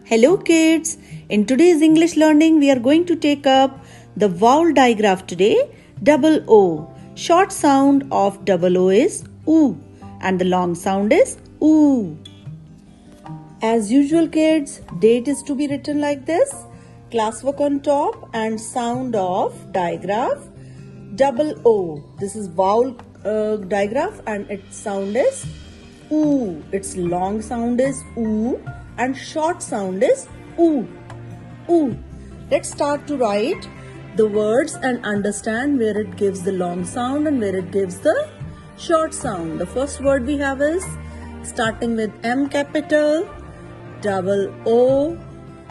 Hello kids, in today's English learning we are going to take up the vowel digraph today, double O. Short sound of double O is oo and the long sound is oo. As usual kids, date is to be written like this, classwork on top and sound of digraph double O. This is vowel digraph and its sound is oo. Its long sound is oo and short sound is oo. Oo. Let's start to write the words and understand where it gives the long sound and where it gives the short sound. The first word we have is starting with M capital, double O.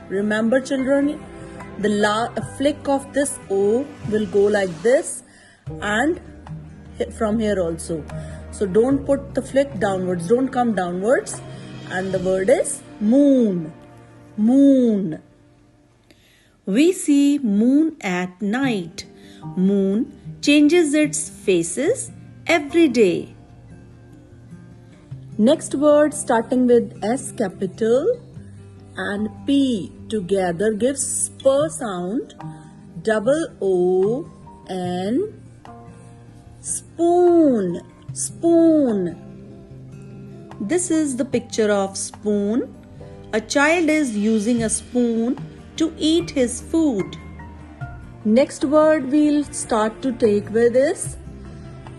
Remember children, the flick of this O will go like this and from here also. So don't put the flick downwards, don't come downwards. And the word is moon. Moon. We see moon at night. Moon changes its phases every day. Next word starting with S capital and P together gives spur sound, double O N, spoon. Spoon. This is the picture of spoon. A child is using a spoon to eat his food. Next word we'll start to take with is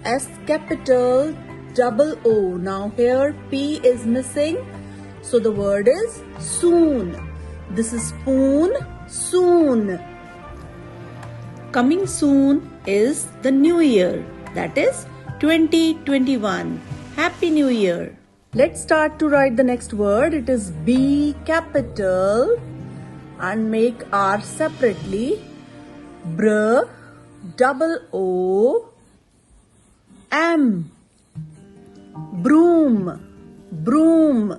S capital double O. Now here P is missing, so the word is soon. This is spoon, soon. Coming soon is the new year, that is 2021. Happy New Year. Let's start to write the next word. It is B capital and make R separately. Br, double O, M. Broom. Broom.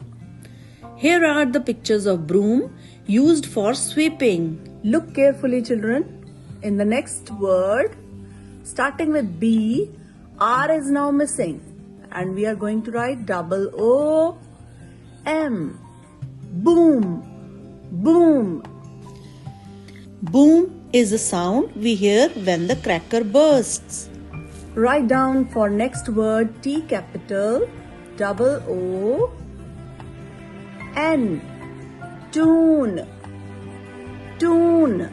Here are the pictures of broom used for sweeping. Look carefully children. In the next word, starting with B, R is now missing. And we are going to write double O M. Boom. Boom. Boom is a sound we hear when the cracker bursts. Write down for next word T capital double O N. Tune. Tune.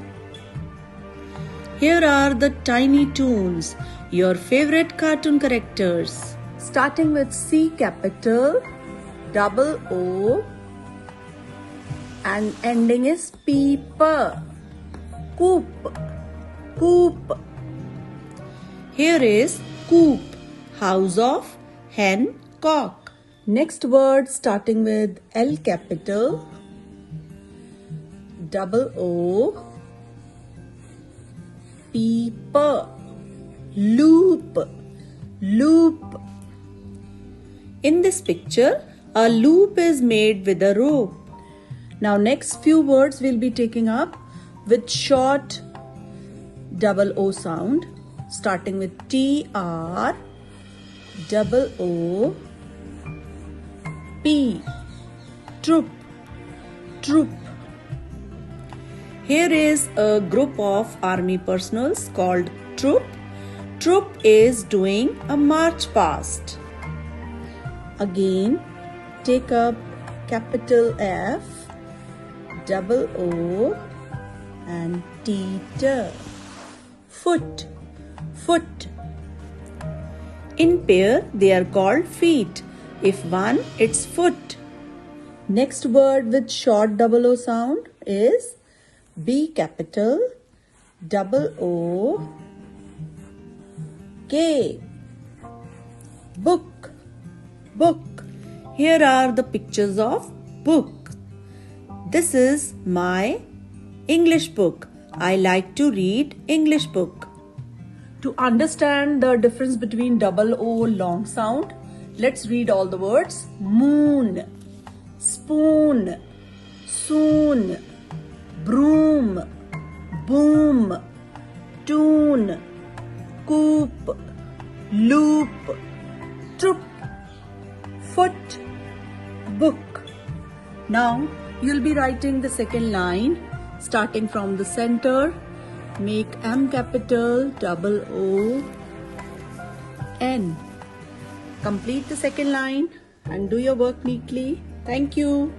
Here are the tiny toons, your favorite cartoon characters. Starting with C capital, double O, and ending is peeper. Coop. Coop. Here is coop, house of hen, cock. Next word starting with L capital, double O, peeper. Loop. Loop. In this picture, a loop is made with a rope. Now next few words we'll be taking up with short double O sound, starting with TR, double O, P, troop, troop. Here is a group of army personals called troop. Troop is doing a march past. Again, take up capital F, double O and teeter. Foot. Foot. In pair, they are called feet. If one, it's foot. Next word with short double O sound is B capital, double O, K. Book. Book. Here are the pictures of book. This is my English book. I like to read English book. To understand the difference between double O long sound, let's read all the words. Moon, spoon, soon, broom, boom, tune, coop, loop, troop, foot, book. Now You'll be writing the second line starting from the center. Make M capital, double O, N. Complete the second line and do your work neatly. Thank you.